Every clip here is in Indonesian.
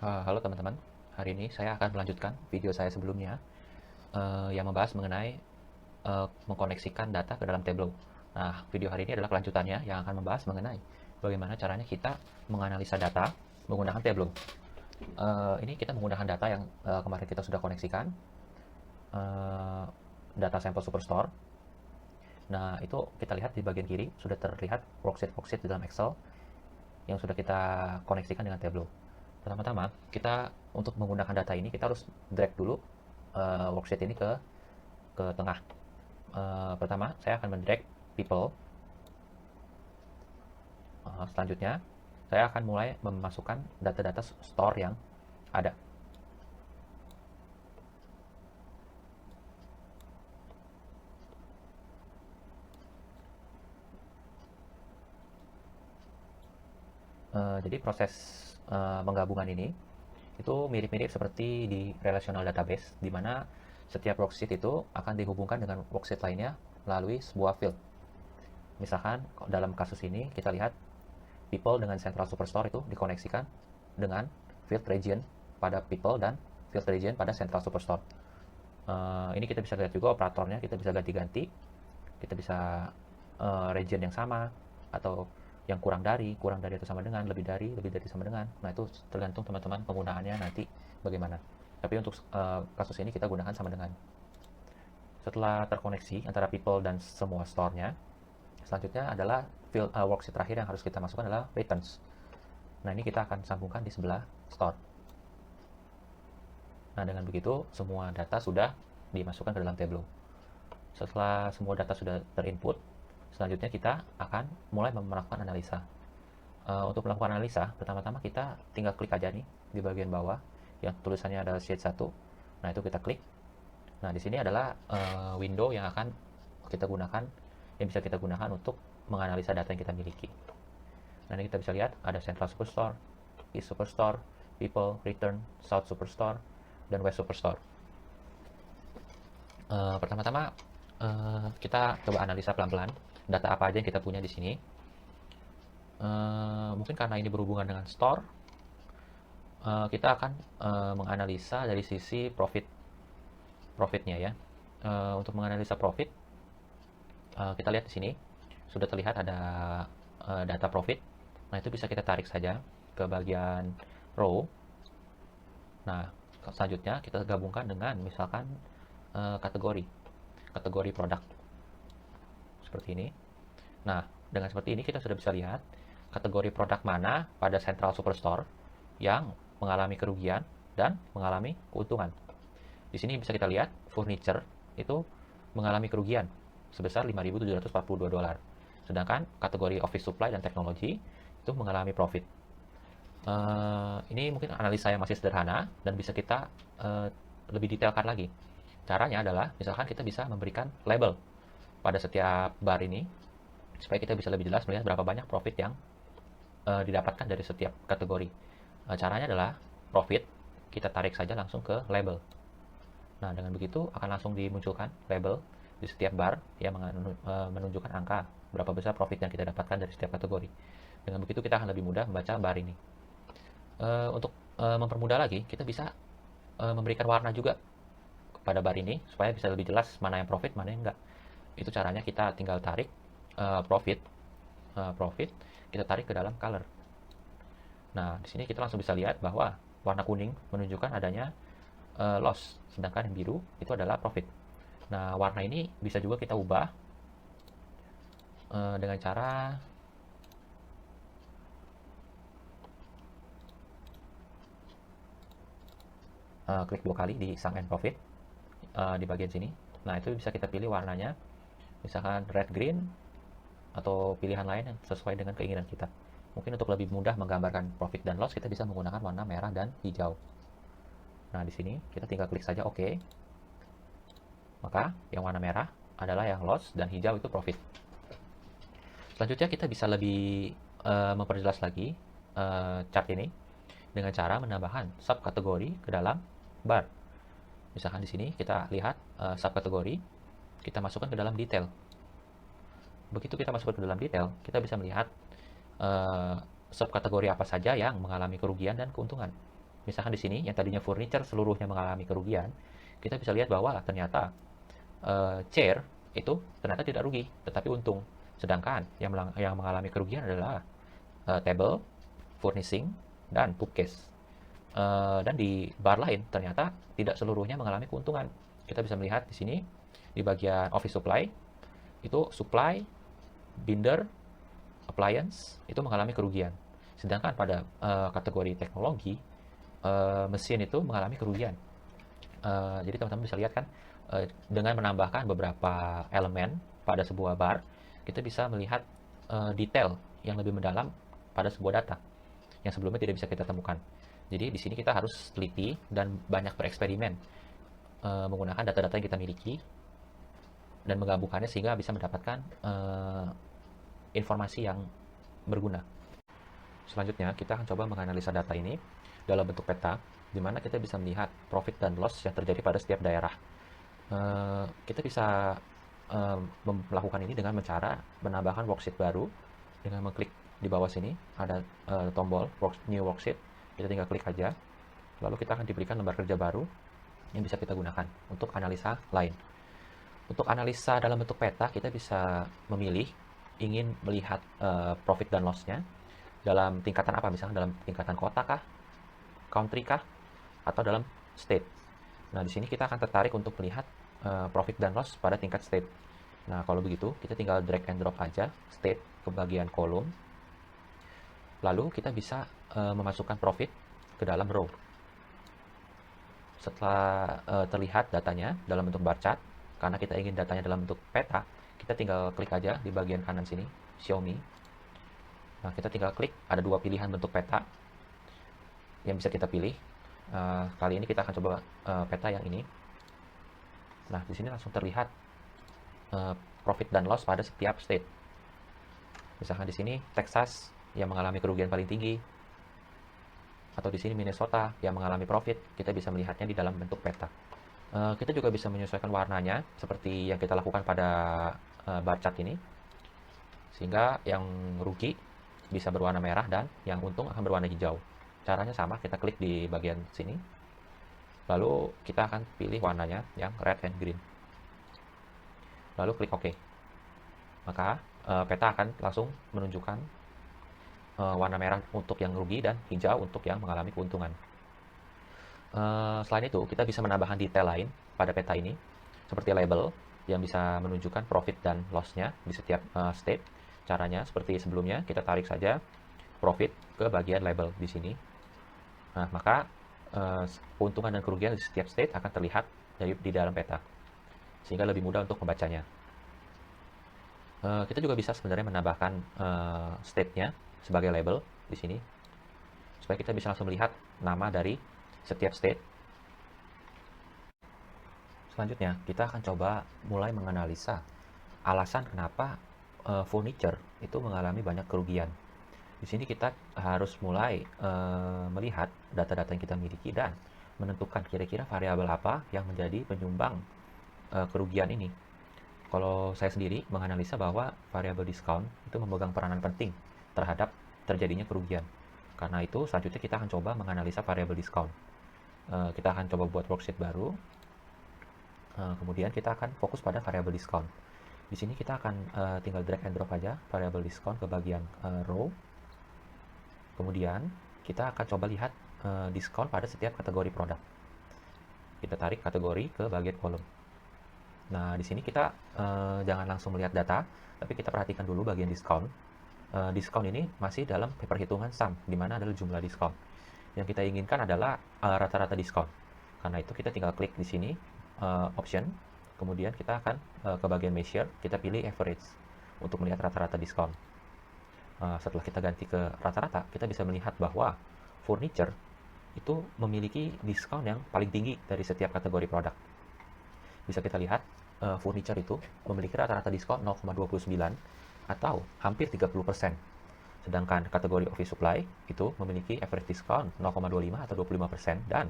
Halo teman-teman, hari ini saya akan melanjutkan video saya sebelumnya yang membahas mengenai mengkoneksikan data ke dalam Tableau. Nah, video hari ini adalah kelanjutannya yang akan membahas mengenai bagaimana caranya kita menganalisa data menggunakan Tableau. Ini kita menggunakan data yang kemarin kita sudah koneksikan, eh, data sampel Superstore. Nah, itu kita lihat di bagian kiri sudah terlihat worksheet di dalam Excel yang sudah kita koneksikan dengan Tableau. Pertama-tama, kita untuk menggunakan data ini kita harus drag dulu worksheet ini ke tengah. Pertama, saya akan mendrag people. Selanjutnya, saya akan mulai memasukkan data-data store yang ada. Jadi proses penggabungan ini itu mirip-mirip seperti di relational database, di mana setiap worksheet itu akan dihubungkan dengan worksheet lainnya melalui sebuah field. Misalkan dalam kasus ini kita lihat people dengan central superstore itu dikoneksikan dengan field region pada people dan field region pada central superstore. Ini kita bisa lihat juga operatornya, kita bisa ganti-ganti, kita bisa region yang sama atau yang kurang dari itu sama dengan, lebih dari sama dengan. Nah, itu tergantung teman-teman penggunaannya nanti bagaimana. Tapi untuk kasus ini kita gunakan sama dengan. Setelah terkoneksi antara people dan semua store-nya, selanjutnya adalah field worksheet terakhir yang harus kita masukkan adalah returns. Nah, ini kita akan sambungkan di sebelah store. Nah, dengan begitu semua data sudah dimasukkan ke dalam Tableau. Setelah semua data sudah terinput, selanjutnya kita akan mulai melakukan analisa. Untuk melakukan analisa, pertama-tama kita tinggal klik aja nih di bagian bawah yang tulisannya ada sheet 1. Nah, itu kita klik. Nah, di sini adalah window yang akan kita gunakan, yang bisa kita gunakan untuk menganalisa data yang kita miliki. Nah, ini kita bisa lihat ada Central Superstore, East Superstore, People, Return, South Superstore, dan West Superstore. Pertama-tama kita coba analisa pelan-pelan data apa aja yang kita punya di sini. Mungkin karena ini berhubungan dengan store, kita akan menganalisa dari sisi profitnya ya. Untuk menganalisa profit, kita lihat di sini sudah terlihat ada data profit. Nah, itu bisa kita tarik saja ke bagian row. Nah, selanjutnya kita gabungkan dengan misalkan kategori produk seperti ini. Nah, dengan seperti ini kita sudah bisa lihat kategori produk mana pada Central Superstore yang mengalami kerugian dan mengalami keuntungan. Di sini bisa kita lihat furniture itu mengalami kerugian sebesar $5.742. Sedangkan kategori office supply dan teknologi itu mengalami profit. Ini mungkin analisa yang masih sederhana dan bisa kita lebih detailkan lagi. Caranya adalah misalkan kita bisa memberikan label pada setiap bar ini supaya kita bisa lebih jelas melihat berapa banyak profit yang didapatkan dari setiap kategori. Caranya adalah profit kita tarik saja langsung ke label. Nah, dengan begitu akan langsung dimunculkan label di setiap bar yang menunjukkan angka berapa besar profit yang kita dapatkan dari setiap kategori. Dengan begitu kita akan lebih mudah membaca bar ini. Untuk mempermudah lagi, kita bisa memberikan warna juga pada bar ini supaya bisa lebih jelas mana yang profit, mana yang enggak. Itu caranya kita tinggal tarik profit, kita tarik ke dalam color. Nah, di sini kita langsung bisa lihat bahwa warna kuning menunjukkan adanya loss, sedangkan yang biru itu adalah profit. Nah, warna ini bisa juga kita ubah dengan cara klik 2 kali di sum and profit di bagian sini. Nah, itu bisa kita pilih warnanya, misalkan red, green, atau pilihan lain yang sesuai dengan keinginan kita. Mungkin untuk lebih mudah menggambarkan profit dan loss, kita bisa menggunakan warna merah dan hijau. Nah, di sini kita tinggal klik saja OK. Maka yang warna merah adalah yang loss dan hijau itu profit. Selanjutnya kita bisa lebih memperjelas lagi chart ini dengan cara menambahkan subkategori ke dalam bar. Misalkan di sini kita lihat subkategori, kita masukkan ke dalam detail. Begitu kita masukkan ke dalam detail, kita bisa melihat subkategori apa saja yang mengalami kerugian dan keuntungan. Misalkan di sini yang tadinya furniture seluruhnya mengalami kerugian, kita bisa lihat bahwa ternyata chair itu ternyata tidak rugi, tetapi untung. Sedangkan yang mengalami kerugian adalah table, furnishing, dan bookcase. Dan di bar lain ternyata tidak seluruhnya mengalami keuntungan. Kita bisa melihat di sini di bagian office supply itu supply, binder, appliance itu mengalami kerugian. Sedangkan pada kategori teknologi mesin itu mengalami kerugian. Jadi teman-teman bisa lihat kan dengan menambahkan beberapa elemen pada sebuah bar kita bisa melihat detail yang lebih mendalam pada sebuah data yang sebelumnya tidak bisa kita temukan. Jadi di sini kita harus teliti dan banyak bereksperimen menggunakan data-data yang kita miliki dan menggabungkannya sehingga bisa mendapatkan informasi yang berguna. Selanjutnya kita akan coba menganalisa data ini dalam bentuk peta, di mana kita bisa melihat profit dan loss yang terjadi pada setiap daerah. Kita bisa melakukan ini dengan cara menambahkan worksheet baru dengan mengklik di bawah sini ada tombol new worksheet. Kita tinggal klik aja, lalu kita akan diberikan lembar kerja baru yang bisa kita gunakan untuk analisa lain. Untuk analisa dalam bentuk peta, kita bisa memilih ingin melihat profit dan loss-nya dalam tingkatan apa, misalnya dalam tingkatan kota kah, country kah, atau dalam state. Nah, di sini kita akan tertarik untuk melihat profit dan loss pada tingkat state. Nah, kalau begitu, kita tinggal drag and drop aja state ke bagian kolom. Lalu kita bisa memasukkan profit ke dalam row. Setelah terlihat datanya dalam bentuk bar chart, karena kita ingin datanya dalam bentuk peta, kita tinggal klik aja di bagian kanan sini, show me. Nah, kita tinggal klik, ada dua pilihan bentuk peta yang bisa kita pilih. Kali ini kita akan coba peta yang ini. Nah, di sini langsung terlihat profit dan loss pada setiap state. Misalkan di sini Texas yang mengalami kerugian paling tinggi, atau di sini Minnesota yang mengalami profit, kita bisa melihatnya di dalam bentuk peta. Kita juga bisa menyesuaikan warnanya seperti yang kita lakukan pada bar chart ini, sehingga yang rugi bisa berwarna merah dan yang untung akan berwarna hijau. Caranya sama, kita klik di bagian sini, lalu kita akan pilih warnanya yang red and green, lalu klik OK. Maka peta akan langsung menunjukkan warna merah untuk yang rugi dan hijau untuk yang mengalami keuntungan. Selain itu, kita bisa menambahkan detail lain pada peta ini, seperti label yang bisa menunjukkan profit dan loss-nya di setiap state. Caranya seperti sebelumnya, kita tarik saja profit ke bagian label di sini. Nah, maka keuntungan dan kerugian di setiap state akan terlihat di dalam peta, sehingga lebih mudah untuk membacanya. Kita juga bisa sebenarnya menambahkan state-nya sebagai label di sini, supaya kita bisa langsung melihat nama dari setiap state. Selanjutnya, kita akan coba mulai menganalisa alasan kenapa furniture itu mengalami banyak kerugian. Di sini kita harus mulai melihat data-data yang kita miliki dan menentukan kira-kira variabel apa yang menjadi penyumbang kerugian ini. Kalau saya sendiri menganalisa bahwa variabel diskon itu memegang peranan penting terhadap terjadinya kerugian. Karena itu, selanjutnya kita akan coba menganalisa variabel diskon. Kita akan coba buat worksheet baru. Kemudian kita akan fokus pada variabel diskon. Di sini kita akan tinggal drag and drop aja variabel diskon ke bagian row. Kemudian kita akan coba lihat diskon pada setiap kategori produk. Kita tarik kategori ke bagian kolom. Nah, di sini kita jangan langsung melihat data, tapi kita perhatikan dulu bagian diskon. Diskon ini masih dalam perhitungan sum, di mana adalah jumlah diskon. Yang kita inginkan adalah rata-rata diskon. Karena itu kita tinggal klik di sini, option, kemudian kita akan ke bagian measure, kita pilih average untuk melihat rata-rata diskon. Setelah kita ganti ke rata-rata, kita bisa melihat bahwa furniture itu memiliki diskon yang paling tinggi dari setiap kategori produk. Bisa kita lihat, furniture itu memiliki rata-rata diskon 0,29 atau hampir 30%. Sedangkan kategori office supply itu memiliki average diskon 0,25 atau 25%, dan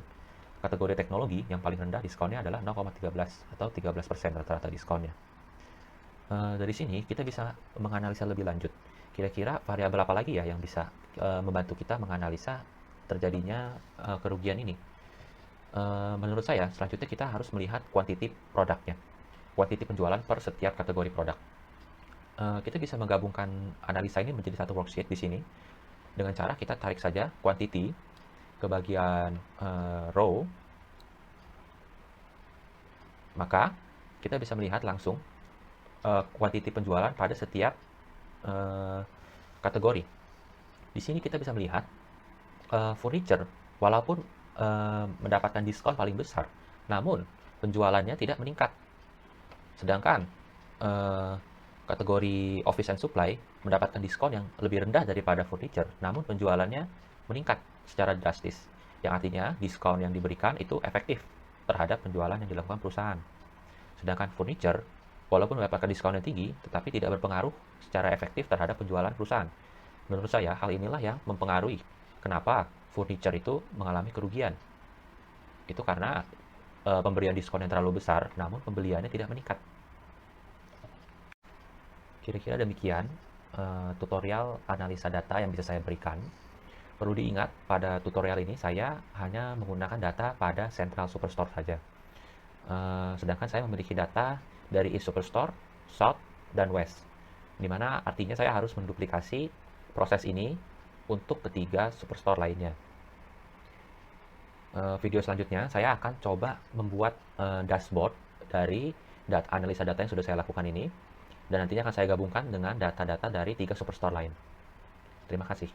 kategori teknologi yang paling rendah diskonnya adalah 0,13 atau 13% rata-rata diskonnya. Dari sini kita bisa menganalisa lebih lanjut. Kira-kira variabel apa lagi ya yang bisa membantu kita menganalisa terjadinya kerugian ini? Menurut saya, selanjutnya kita harus melihat kuantiti produknya, kuantiti penjualan per setiap kategori produk. Kita bisa menggabungkan analisa ini menjadi satu worksheet di sini dengan cara kita tarik saja quantity ke bagian row, maka kita bisa melihat langsung quantity penjualan pada setiap kategori. Di sini kita bisa melihat furniture walaupun mendapatkan diskon paling besar, namun penjualannya tidak meningkat. Sedangkan kategori office and supply mendapatkan diskon yang lebih rendah daripada furniture, namun penjualannya meningkat secara drastis. Yang artinya diskon yang diberikan itu efektif terhadap penjualan yang dilakukan perusahaan. Sedangkan furniture, walaupun mendapatkan diskon yang tinggi, tetapi tidak berpengaruh secara efektif terhadap penjualan perusahaan. Menurut saya, hal inilah yang mempengaruhi kenapa furniture itu mengalami kerugian. Itu karena pemberian diskon yang terlalu besar, namun pembeliannya tidak meningkat. Kira-kira demikian tutorial analisa data yang bisa saya berikan. Perlu diingat, pada tutorial ini saya hanya menggunakan data pada Central Superstore saja. Sedangkan saya memiliki data dari East Superstore, South, dan West. Dimana artinya saya harus menduplikasi proses ini untuk ketiga Superstore lainnya. Video selanjutnya, saya akan coba membuat dashboard dari analisa data yang sudah saya lakukan ini. Dan nantinya akan saya gabungkan dengan data-data dari 3 Superstore lain. Terima kasih.